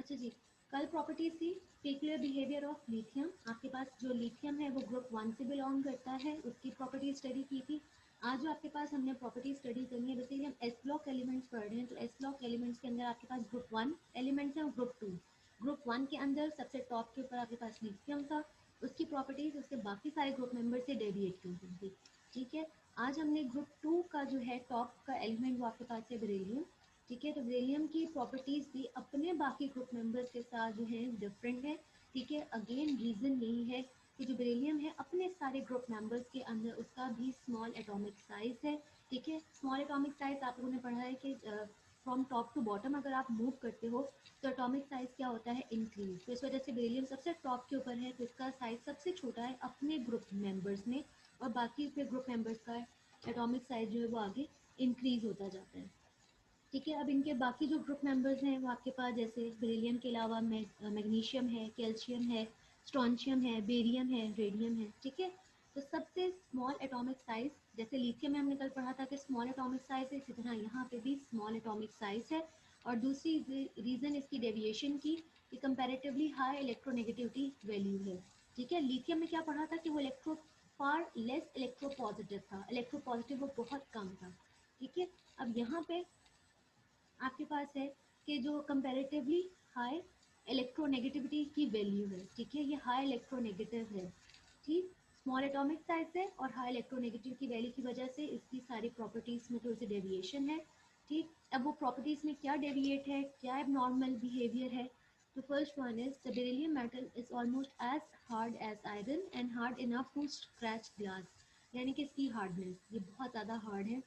अच्छा जी, कल प्रॉपर्टीज थी पेक्युलर बिहेवियर ऑफ लिथियम। आपके पास जो लिथियम है वो ग्रुप 1 से बिलोंग करता है, उसकी प्रॉपर्टी स्टडी की थी। आज जो आपके पास हमने प्रॉपर्टी स्टडी करनी है, बेसिकली हम एस ब्लॉक एलिमेंट्स पढ़ रहे हैं, तो एस ब्लॉक एलिमेंट्स के अंदर आपके पास ग्रुप 1 एलिमेंट्स हैं और ग्रुप 2। ग्रुप 1 के अंदर सबसे टॉप के ऊपर आपके पास लिथियम था, उसकी प्रॉपर्टीज उसके बाकी सारे ग्रुप मेंबर से डेविएट की हुई थी। ठीक है, आज हमने ग्रुप 2 का जो है टॉप का एलिमेंट वो आपके पास है बेरिलियम। ठीक है, तो बेरिलियम की प्रॉपर्टीज भी अपने बाकी ग्रुप मेंबर्स के साथ जो है डिफरेंट है। ठीक है, अगेन रीजन यही है कि जो बेरिलियम है अपने सारे ग्रुप मेंबर्स के अंदर उसका भी स्मॉल एटॉमिक साइज है। ठीक है, स्मॉल एटॉमिक साइज आप लोगों ने पढ़ा है कि फ्रॉम टॉप टू बॉटम अगर आप मूव करते हो तो एटॉमिक साइज क्या होता है, इंक्रीज। तो इस वजह से बेरिलियम सबसे टॉप के ऊपर है, तो इसका साइज सबसे छोटा है अपने ग्रुप मेंबर्स में, और बाकी के ग्रुप मेंबर्स का एटॉमिक साइज जो है वो आगे इंक्रीज होता जाता है। ठीक है, अब इनके बाकी जो ग्रुप मेंबर्स हैं वो आपके पास जैसे बेरिलियम के अलावा मैग्नीशियम है, कैल्शियम है, स्ट्रॉन्शियम है, बेरियम है, रेडियम है। ठीक है, तो सबसे स्मॉल एटॉमिक साइज, जैसे लिथियम में हमने कल पढ़ा था कि स्मॉल एटॉमिक साइज है, इसी तरह यहाँ पे भी स्मॉल एटॉमिक साइज है। और दूसरी रीजन इसकी डेविएशन की कि कंपैरेटिवली हाई इलेक्ट्रोनेगेटिविटी वैल्यू है। ठीक है, लिथियम में क्या पढ़ा था कि वो फार लेस इलेक्ट्रोपॉजिटिव था, इलेक्ट्रोपॉजिटिव वो बहुत कम था। ठीक है, अब यहाँ पे आपके पास है कि जो कंपैरेटिवली हाई इलेक्ट्रोनेगेटिविटी की वैल्यू है। ठीक है, ये हाई इलेक्ट्रोनेगेटिव है। ठीक, स्मॉल एटॉमिक साइज है और हाई इलेक्ट्रोनेगेटिव की वैल्यू की वजह से इसकी सारी प्रॉपर्टीज में थोड़ी सी डेविएशन है। ठीक, अब वो प्रॉपर्टीज में क्या डेविएट है, क्या एबनॉर्मल बिहेवियर है, तो first one is the beryllium metal is almost as hard as iron and hard enough to scratch glass. यानी कि इसकी हार्डनेस ये बहुत ज़्यादा हार्ड है।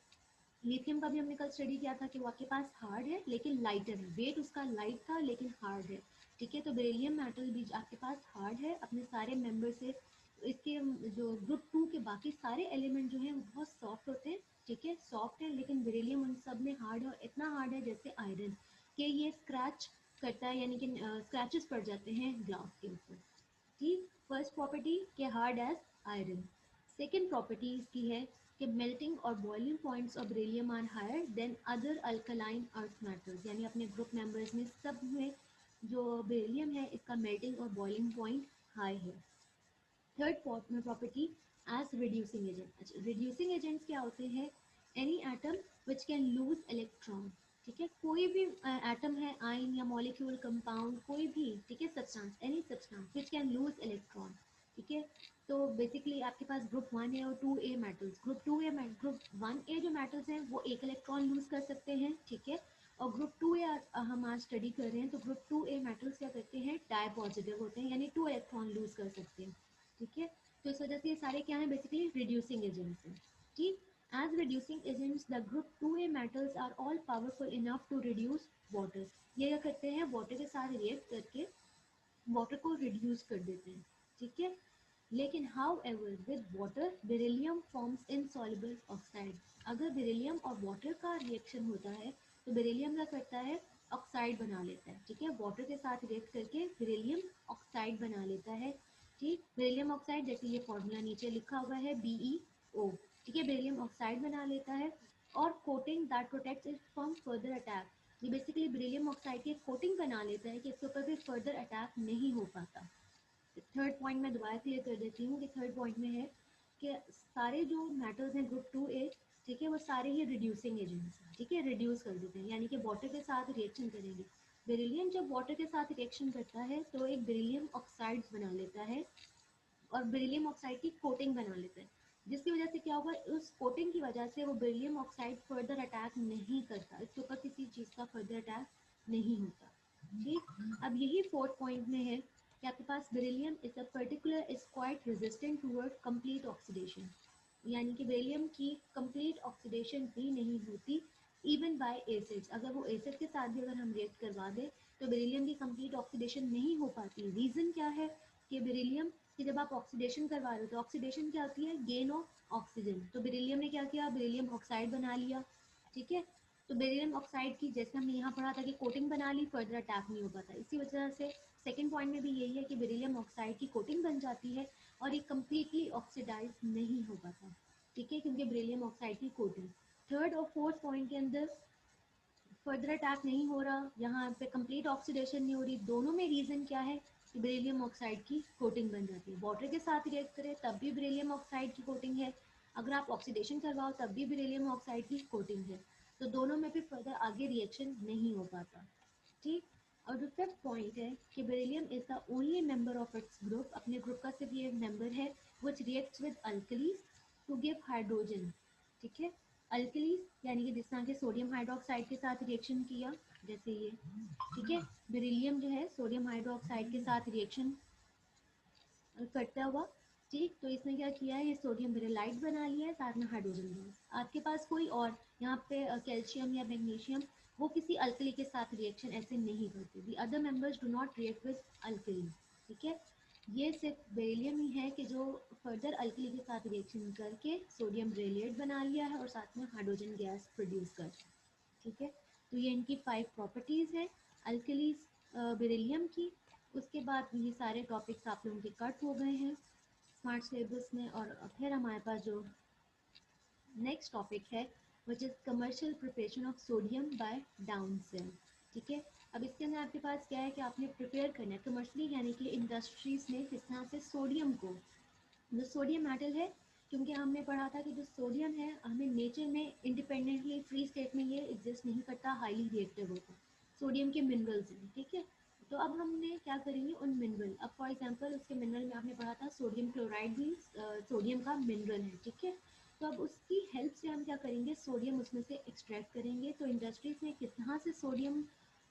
लिथियम का भी हमने कल स्टडी किया था कि वो आपके पास हार्ड है लेकिन लाइटर है, वेट उसका लाइट था लेकिन हार्ड है। ठीक है, तो बेरिलियम मेटल भी आपके पास हार्ड है अपने सारे मेंबर से। इसके जो ग्रुप 2 के बाकी सारे एलिमेंट जो हैं वो बहुत सॉफ्ट होते हैं। ठीक है, सॉफ्ट है, लेकिन बेरिलियम उन सब में हार्ड है, और इतना हार्ड है जैसे आयरन कि ये स्क्रैच करता है, यानी कि स्क्रैचेस पड़ जाते हैं ग्लास के ऊपर। ठीक, फर्स्ट प्रॉपर्टी के hard as iron. Second property इसकी है कि मेल्टिंग और boiling points of beryllium are higher than other alkaline earth metals, यानी अपने ग्रुप मेंबर्स में सब में जो बेरिलियम है इसका मेल्टिंग और बॉइलिंग पॉइंट हाई है। Third property as reducing agent. अच्छा, रिड्यूसिंग एजेंट्स क्या होते हैं, any atom which can lose electron. ठीक है, कोई भी एटम है, आयन या मॉलिक्यूल, कंपाउंड, कोई भी, ठीक है, substance, any substance which can lose electron. ठीक है, तो बेसिकली आपके पास ग्रुप 1 है और 2A मेटल्स। ग्रुप 1A जो मेटल्स हैं वो एक इलेक्ट्रॉन लूज कर सकते हैं। ठीक है, और ग्रुप 2A हम आज स्टडी कर रहे हैं, तो ग्रुप 2A मेटल्स क्या करते हैं, डाई पॉजिटिव होते हैं, यानी 2 इलेक्ट्रॉन लूज कर सकते हैं। ठीक है, तो इस वजह से ये सारे क्या हैं, बेसिकली रिड्यूसिंग एजेंट्स हैं। ठीक, as reducing agents the group 2A metals are all powerful enough to reduce water. ये क्या करते हैं, वाटर के साथ रिएक्ट करके वाटर को रिड्यूस कर देते हैं। ठीक है, लेकिन how ever with water beryllium forms insoluble oxide. अगर बेरिलियम और वाटर का रिएक्शन होता है तो बेरिलियम क्या करता है, ऑक्साइड बना लेता है। ठीक है, वाटर के साथ रिएक्ट करके बेरिलियम ऑक्साइड बना लेता है। ठीक, बेरिलियम ऑक्साइड जैसे ये फॉर्मूला नीचे लिखा हुआ है BeO। ठीक है, बेरिलियम ऑक्साइड बना लेता है, और coating that protects it from further attack. ये बेसिकली बेरिलियम ऑक्साइड की कोटिंग बना लेता है कि इसके ऊपर भी फर्दर अटैक नहीं हो पाता। थर्ड पॉइंट मैं दोबारा क्लियर कर देती हूँ कि थर्ड पॉइंट में है कि सारे जो मेटल्स हैं ग्रुप 2A, ठीक है, वो सारे ही रिड्यूसिंग एजेंट्स हैं। ठीक है, रिड्यूस कर देते हैं, यानी कि वाटर के साथ रिएक्शन करेंगे। बेरिलियम जब वाटर के साथ रिएक्शन करता है तो एक बेरिलियम ऑक्साइड बना लेता है, और बेरिलियम ऑक्साइड की कोटिंग बना लेते हैं, जिसकी वजह से क्या होगा, उस कोटिंग की वजह से वो बेरिलियम ऑक्साइड फर्दर अटैक नहीं करता, इसके ऊपर किसी चीज़ का फर्दर अटैक नहीं होता। ठीक, अब यही फोर्थ पॉइंट में है कि आपके पास beryllium is a particular is quite resistant toward complete oxidation, यानी कि बेरिलियम की कंप्लीट ऑक्सीडेशन भी नहीं होती इवन बाय एसिड्स। अगर वो एसिड के साथ भी अगर हम रिएक्ट करवा दें तो बेरिलियम की कंप्लीट ऑक्सीडेशन नहीं हो पाती। रीज़न क्या है कि बेरिलियम कि जब आप ऑक्सीडेशन करवा रहे हो तो ऑक्सीडेशन क्या होती है, गेन ऑफ ऑक्सीजन। तो बेरिलियम ने क्या किया, बेरिलियम ऑक्साइड बना लिया। ठीक है, तो बेरिलियम ऑक्साइड की जैसे हमने यहाँ पढ़ा था कि कोटिंग बना ली, फर्दर अटैक नहीं हो पाता। इसी वजह से सेकंड पॉइंट में भी यही है कि बेरिलियम ऑक्साइड की कोटिंग बन जाती है और ये कम्प्लीटली ऑक्सीडाइज नहीं हो पाता। ठीक है, क्योंकि बेरिलियम ऑक्साइड की कोटिंग। थर्ड और फोर्थ पॉइंट के अंदर फर्दर अटैक नहीं हो रहा, यहाँ पे कंप्लीट ऑक्सीडेशन नहीं हो रही, दोनों में रीज़न क्या है कि बेरिलियम ऑक्साइड की कोटिंग बन जाती है। वाटर के साथ रिएक्ट करें तब भी बेरिलियम ऑक्साइड की कोटिंग है, अगर आप ऑक्सीडेशन करवाओ तब भी बेरिलियम ऑक्साइड की कोटिंग है, तो दोनों में भी फर्दर आगे रिएक्शन नहीं हो पाता। ठीक। और जो फिफ्थ पॉइंट है कि beryllium is the only member of its group, अपने ग्रुप का सिर्फ ये मेंबर है which reacts with alkalis to give hydrogen. ठीक है, अल्कलीज यानी कि जिस तरह के सोडियम हाइड्रोक्साइड के साथ रिएक्शन किया, जैसे ये। ठीक है, बेरिलियम जो है सोडियम हाइड्रोक्साइड के साथ रिएक्शन करता हुआ। ठीक, तो इसने क्या किया है, ये सोडियम बेरिलाइट बना लिया है, साथ में हाइड्रोजन बॉन्ड। आपके पास कोई और यहाँ पे कैल्शियम या मैग्नीशियम, वो किसी अल्कली के साथ रिएक्शन ऐसे नहीं करते। The other members do not react with alkali. ठीक है, ये सिर्फ बेरिलियम ही है कि जो फर्दर अल्कली के साथ रिएक्शन करके सोडियम बेरिलेट बना लिया है और साथ में हाइड्रोजन गैस प्रोड्यूस कर। ठीक है, तो ये इनकी 5 प्रॉपर्टीज़ हैं अल्कलीज बेरिलियम की। उसके बाद ये सारे टॉपिक्स आप लोगों के कट हो गए हैं स्मार्ट सिलेबस में। और फिर हमारे पास जो नेक्स्ट टॉपिक है which is commercial preparation of sodium by Down cell. ठीक है, अब इसके अंदर आपके पास क्या है कि आपने प्रिपेयर करना है कमर्शली, यानी कि इंडस्ट्रीज में किस तरह से सोडियम को, जो सोडियम मेटल है, क्योंकि हमने पढ़ा था कि जो सोडियम है हमें नेचर में इंडिपेंडेंटली फ्री स्टेट में ये एग्जिस्ट नहीं करता, हाईली रिएक्टिव होता है। सोडियम के मिनरल्स हैं। ठीक है, तो अब हमने क्या करेंगे उन मिनरल, अब फॉर एग्जांपल उसके मिनरल में आपने पढ़ा था सोडियम क्लोराइड भी सोडियम का मिनरल है। ठीक है, तो अब उसकी हेल्प से हम क्या करेंगे, सोडियम उसमें से एक्सट्रैक्ट करेंगे। तो इंडस्ट्रीज में किस तरह से सोडियम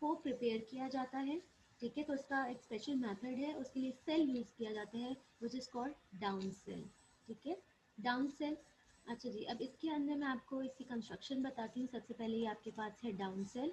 को प्रिपेयर किया जाता है, ठीक है, तो उसका एक स्पेशल मेथड है, उसके लिए सेल यूज़ किया जाता है which is called Down cell. ठीक है, डाउन सेल। अच्छा जी, अब इसके अंदर मैं आपको इसकी कंस्ट्रक्शन बताती हूँ। सबसे पहले ये आपके पास है डाउन सेल।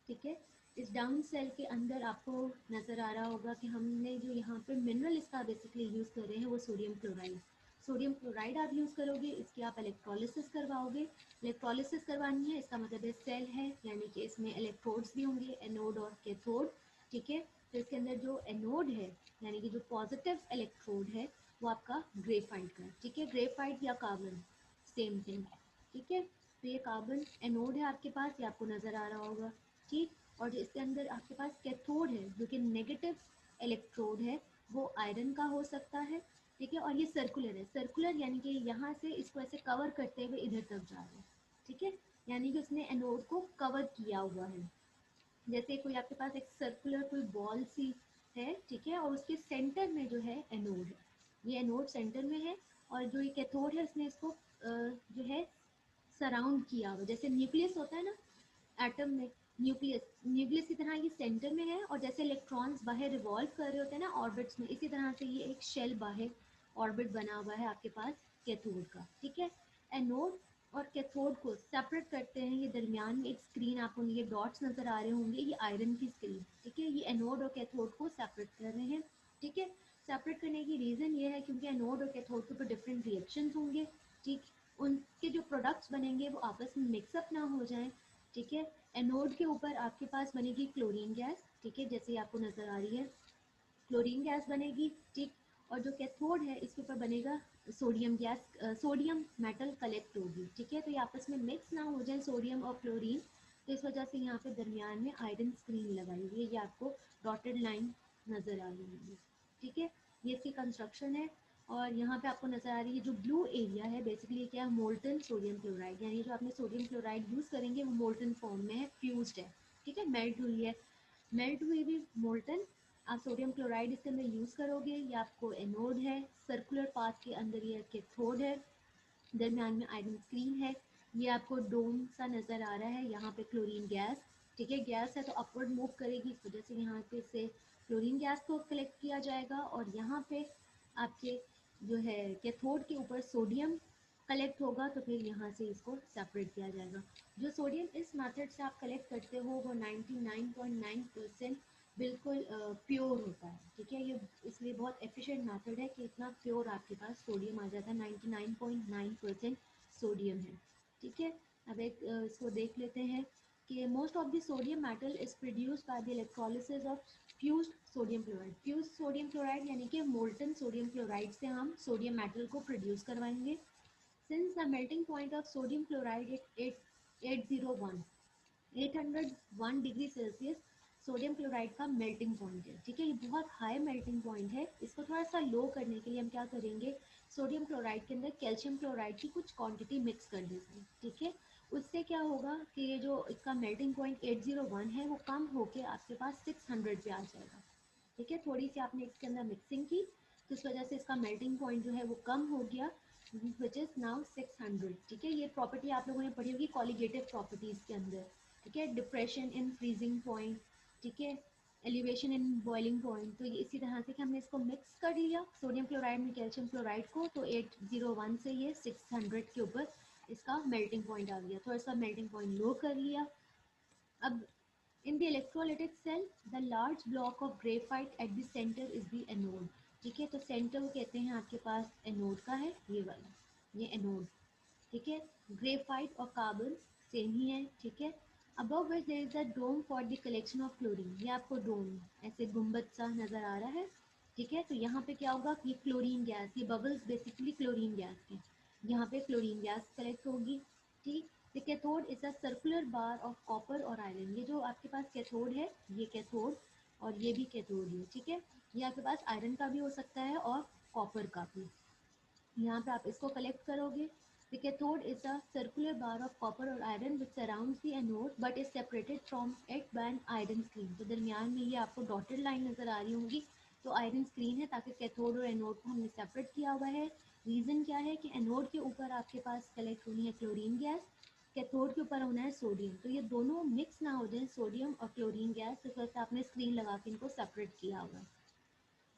ठीक है, इस डाउन सेल के अंदर आपको नज़र आ रहा होगा कि हमने जो यहाँ पे मिनरल इसका बेसिकली यूज़ कर रहे हैं वो सोडियम क्लोराइड। सोडियम क्लोराइड आप यूज़ करोगे, इसकी आप इलेक्ट्रोलिसिस करवाओगे। इलेक्ट्रोलिसिस करवानी है, इसका मतलब है सेल है, यानी कि इसमें इलेक्ट्रोड्स भी होंगे, एनोड और कैथोड। ठीक है, तो इसके अंदर जो एनोड है यानी कि जो पॉजिटिव इलेक्ट्रोड है वो आपका ग्रेफाइट का है। ठीक है, ग्रेफाइट या कार्बन सेम थिंग। ठीक है, तो ये कार्बन एनोड है आपके पास, ये आपको नज़र आ रहा होगा। ठीक, और जो इसके अंदर आपके पास कैथोड है जो कि नेगेटिव इलेक्ट्रोड है, वो आयरन का हो सकता है। ठीक है, और ये सर्कुलर है, सर्कुलर यानी कि यहाँ से इसको ऐसे कवर करते हुए इधर तक जा रहा है। ठीक है, यानी कि उसने एनोड को कवर किया हुआ है, जैसे कोई आपके पास एक सर्कुलर कोई बॉल सी है। ठीक है, और उसके सेंटर में जो है एनोड है, ये एनोड सेंटर में है, और जो ये कैथोड है उसने इसको जो है सराउंड किया हुआ, जैसे न्यूक्लियस होता है ना एटम में, न्यूक्लियस, न्यूक्लियस की तरह ये सेंटर में है, और जैसे इलेक्ट्रॉन्स बाहर रिवॉल्व कर रहे होते हैं ना ऑर्बिट्स में, इसी तरह से ये एक शेल बाहर ऑर्बिट बना हुआ है आपके पास कैथोड का। ठीक है, एनोड और कैथोड को सेपरेट करते हैं, ये दरमियान में एक स्क्रीन आपको ये डॉट्स नज़र आ रहे होंगे, ये आयरन की स्क्रीन। ठीक है, ये एनोड और कैथोड को सेपरेट कर रहे हैं। ठीक है, सेपरेट करने की रीज़न ये है क्योंकि एनोड और कैथोड के ऊपर डिफरेंट रिएक्शंस होंगे। ठीक, उनके जो प्रोडक्ट्स बनेंगे वो आपस में मिक्सअप ना हो जाएं। ठीक है, एनोड के ऊपर आपके पास बनेगी क्लोरीन गैस। ठीक है, जैसे आपको नज़र आ रही है क्लोरीन गैस बनेगी। ठीक, और जो कैथोड है इसके ऊपर बनेगा sodium gas, sodium metal collect होगी। ठीक है, तो ये आपस में मिक्स ना हो जाए सोडियम और क्लोरीन, तो इस वजह से यहाँ पे दरमियान में आयरन स्क्रीन लगाई हुई है, ये आपको डॉटेड लाइन नज़र आ रही है। ठीक है, ये इसकी कंस्ट्रक्शन है। और यहाँ पे आपको नज़र आ रही है जो ब्लू एरिया है बेसिकली क्या है, मोल्टन सोडियम क्लोराइड, यानी जो आपने सोडियम क्लोराइड यूज़ करेंगे वो मोल्टन फॉर्म में है, फ्यूज्ड है। ठीक है, मेल्ट हुई है, मेल्ट हुई भी मोल्टन आप सोडियम क्लोराइड इसके अंदर यूज़ करोगे। ये आपको एनोड है, सर्कुलर पाथ के अंदर ये कैथोड है, दरमियान में आयरन स्क्रीन है। ये आपको डोम सा नज़र आ रहा है, यहाँ पे क्लोरीन गैस। ठीक है, गैस है तो अपवर्ड मूव करेगी, इस वजह से यहाँ पे से क्लोरीन गैस को कलेक्ट किया जाएगा, और यहाँ पे आपके जो है कैथोड के ऊपर सोडियम कलेक्ट होगा, तो फिर यहाँ से इसको सेपरेट किया जाएगा। जो सोडियम इस मेथड से आप कलेक्ट करते हो वो 99.9% बिल्कुल प्योर होता है। ठीक है, ये इसलिए बहुत एफिशिएंट मेथड है कि इतना प्योर आपके पास सोडियम आ जाता है, 99.9% सोडियम है। ठीक है, अब एक इसको देख लेते हैं कि most of the sodium metal is produced by the electrolysis of fused sodium chloride. Fuse sodium chloride यानी कि मोल्टन सोडियम क्लोराइड से हम सोडियम मेटल को प्रोड्यूस करवाएंगे। Since the melting point of sodium chloride at 801, 801 degree Celsius sodium chloride का melting point है। ठीक है, ये बहुत हाई मेल्टिंग पॉइंट है। इसको थोड़ा सा लो करने के लिए हम क्या करेंगे, सोडियम क्लोराइड के अंदर कैल्शियम क्लोराइड की कुछ क्वांटिटी मिक्स कर देते हैं। ठीक है, उससे क्या होगा कि ये जो इसका मेल्टिंग पॉइंट 801 है वो कम होके आपके पास 600 पे आ जाएगा। ठीक है, थोड़ी सी आपने इसके अंदर मिक्सिंग की तो इस वजह से इसका मेल्टिंग पॉइंट जो है वो कम हो गया, विच इज़ नाउ 600। ठीक है, ये प्रॉपर्टी आप लोगों ने पढ़ी होगी कॉलिगेटिव प्रॉपर्टीज़ के अंदर। ठीक है, डिप्रेशन इन फ्रीजिंग पॉइंट, ठीक है, एलिवेशन इन बॉइलिंग पॉइंट। तो ये इसी तरह से कि हमने इसको मिक्स कर लिया सोडियम क्लोराइड में कैल्शियम क्लोराइड को, तो 801 से ये 600 के ऊपर इसका मेल्टिंग पॉइंट आ गया। थोड़ा सा मेल्टिंग पॉइंट लो कर लिया। अब in the electrolytic cell the large block of graphite at the center is the anode। ठीक है, तो सेंटर वो कहते हैं आपके पास एनोड का है, ये वाला, ये एनोड। ठीक है, ग्रेफाइट और कार्बन सेम ही है। ठीक है, above which there is a dome for the collection of chlorine. ये आपको डोम ऐसे गुंबद सा नजर आ रहा है। ठीक है, तो यहाँ पे क्या होगा, ये क्लोरीन गैस, ये बबल्स बेसिकली क्लोरीन गैस के, यहाँ पे क्लोरीन गैस कलेक्ट होगी। ठीक, the cathode is a circular bar of copper और आयरन। ये जो आपके पास कैथोड है, ये कैथोड और ये भी कैथोड है। ठीक है, ये आपके पास आयरन का भी हो सकता है और कॉपर का भी। यहाँ पे आप इसको कलेक्ट करोगे। The cathode is a circular bar of copper or iron which surrounds the anode but is separated from it by an iron screen। तो दरमियान में ये आपको डॉटेड लाइन नजर आ रही होंगी, तो आयरन स्क्रीन है ताकि कैथोड और एनोड को हमने सेपरेट किया हुआ है। रीजन क्या है कि एनोड के ऊपर आपके पास कलेक्ट होनी है क्लोरीन गैस, कैथोड के ऊपर होना है सोडियम। तो ये दोनों मिक्स ना हो जाए, सोडियम और क्लोरीन गैस, इस वजह से आपने स्क्रीन लगा के इनको सेपरेट किया हुआ है।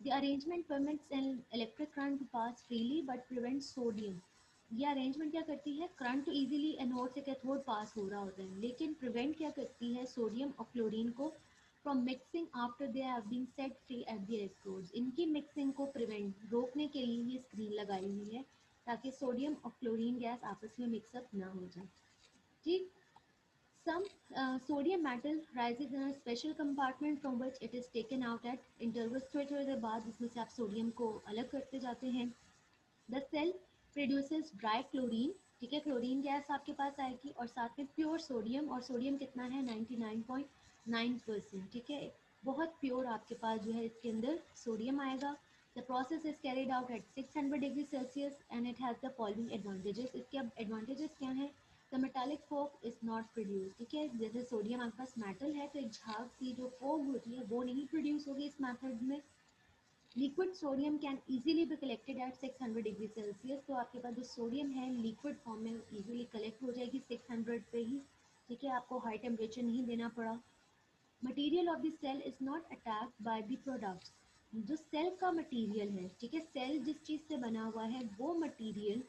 The arrangement permits an electric current to pass freely but prevents sodium। ये अरेंजमेंट क्या करती है, करंट तो इजीली एनोड से कैथोड पास हो रहा होता है, लेकिन प्रिवेंट क्या करती है सोडियम और क्लोरीन को from mixing after they have been set free at the electrodes. इनकी मिक्सिंग को प्रिवेंट रोकने के लिए ये स्क्रीन लगाई हुई है ताकि सोडियम और क्लोरीन गैस आपस में मिक्सअप ना हो जाए। ठीक, some sodium metal rises in a special compartment from which it is taken out at intervals। थोड़ी थोड़ी देर बाद इसमें से आप सोडियम को अलग करते जाते हैं। The cell produces dry chlorine. ठीक है, क्लोरीन गैस आपके पास आएगी और साथ में प्योर सोडियम, और सोडियम कितना है 99.9%। ठीक है, बहुत प्योर आपके पास जो है इसके अंदर सोडियम आएगा। The process is carried out at 600 degree Celsius and it has the following advantages. इसके अब एडवांटेजेस क्या हैं, the metallic fog is not produce. ठीक है, जैसे सोडियम आपके पास मेटल है तो एक झाग सी जो फोक होती है वो नहीं प्रोड्यूस होगी इस मेथड में। Liquid sodium can easily be collected at 600 degree Celsius. तो आपके पास जो सोडियम है लिक्विड फॉर्म में इजीली कलेक्ट हो जाएगी 600 पे ही। ठीक है, आपको हाई टेम्परेचर नहीं देना पड़ा। Material of the cell is not attacked by the products. जो सेल का मटेरियल है, ठीक है, सेल जिस चीज़ से बना हुआ है वो मटेरियल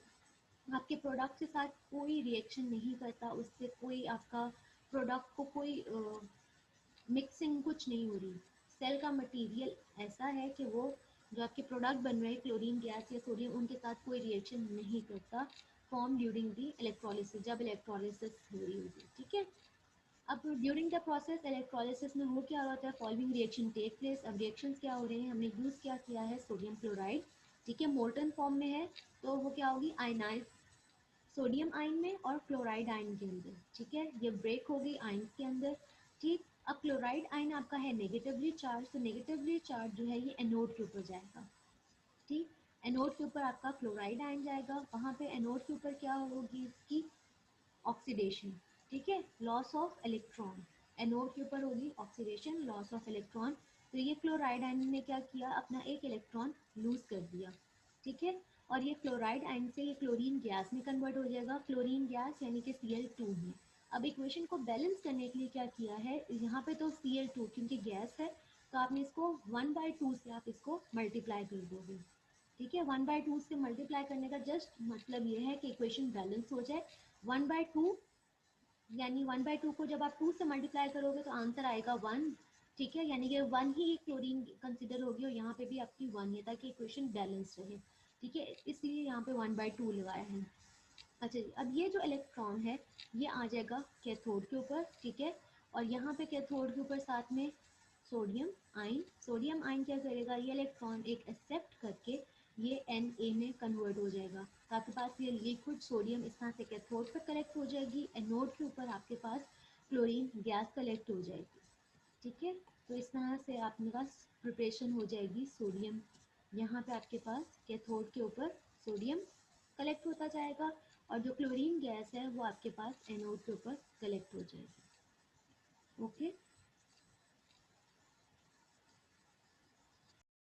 आपके प्रोडक्ट के साथ कोई रिएक्शन नहीं करता, उससे कोई आपका प्रोडक्ट को कोई मिक्सिंग कुछ नहीं हो रही। सेल का मटेरियल ऐसा है कि वो जो आपके प्रोडक्ट बन रहे हैं क्लोरीन गैस या सोडियम, उनके साथ कोई रिएक्शन नहीं करता फॉर्म ड्यूरिंग दी इलेक्ट्रोलिसिस, जब इलेक्ट्रोलिसिस हो रही होगी। ठीक है, अब ड्यूरिंग द प्रोसेस इलेक्ट्रोलिसिस में हो क्या होता है, फॉलोइंग रिएक्शन टेक प्लेस। अब रिएक्शन क्या हो रहे हैं, हमने यूज़ क्या किया है सोडियम क्लोराइड। ठीक है, मोल्टन फॉर्म में है तो वो क्या होगी, आयनाइज सोडियम आयन में और क्लोराइड आयन के अंदर। ठीक है, ये ब्रेक हो गई आयन के अंदर। ठीक, अब क्लोराइड आयन आपका है नेगेटिवली चार्ज, तो नेगेटिवली चार्ज जो है ये एनोड के ऊपर जाएगा। ठीक, एनोड के ऊपर आपका क्लोराइड आयन जाएगा, वहाँ पे एनोड के ऊपर क्या होगी इसकी ऑक्सीडेशन। ठीक है, लॉस ऑफ इलेक्ट्रॉन, एनोड के ऊपर होगी ऑक्सीडेशन, लॉस ऑफ इलेक्ट्रॉन। तो ये क्लोराइड आयन ने क्या किया, अपना एक इलेक्ट्रॉन लूज कर दिया। ठीक है, और ये क्लोराइड आयन से ये क्लोरीन गैस में कन्वर्ट हो जाएगा, क्लोरीन गैस यानी कि Cl2 में। अब इक्वेशन को बैलेंस करने के लिए क्या किया है, यहाँ पे तो Cl2 क्योंकि गैस है तो आपने इसको 1/2 से आप इसको मल्टीप्लाई कर दोगे। ठीक है, 1/2 से मल्टीप्लाई करने का जस्ट मतलब ये है कि इक्वेशन बैलेंस हो जाए। 1/2 यानी 1/2 को जब आप 2 से मल्टीप्लाई करोगे तो आंसर आएगा 1। ठीक है, यानी कि 1 ही क्लोरीन कंसिडर होगी और यहाँ पे भी आपकी 1 है ताकि इक्वेशन बैलेंस रहे। ठीक है, इसलिए यहाँ पे 1/2 लगाया है। अच्छा जी, अब ये जो इलेक्ट्रॉन है ये आ जाएगा कैथोड के ऊपर। ठीक है, और यहाँ पे कैथोड के ऊपर साथ में सोडियम आयन, सोडियम आयन क्या करेगा, ये इलेक्ट्रॉन एक एक्सेप्ट करके ये Na में कन्वर्ट हो जाएगा। तो आपके पास ये लिक्विड सोडियम इस तरह से कैथोड पर कलेक्ट हो जाएगी, एनोड के ऊपर आपके पास क्लोरीन गैस कलेक्ट हो जाएगी। ठीक है, तो इस तरह से आपके पास प्रिपरेशन हो जाएगी सोडियम। यहाँ पे आपके पास कैथोड के ऊपर सोडियम कलेक्ट होता जाएगा और जो क्लोरीन गैस है वो आपके पास एनोड के ऊपर कलेक्ट हो जाएगी। ओके,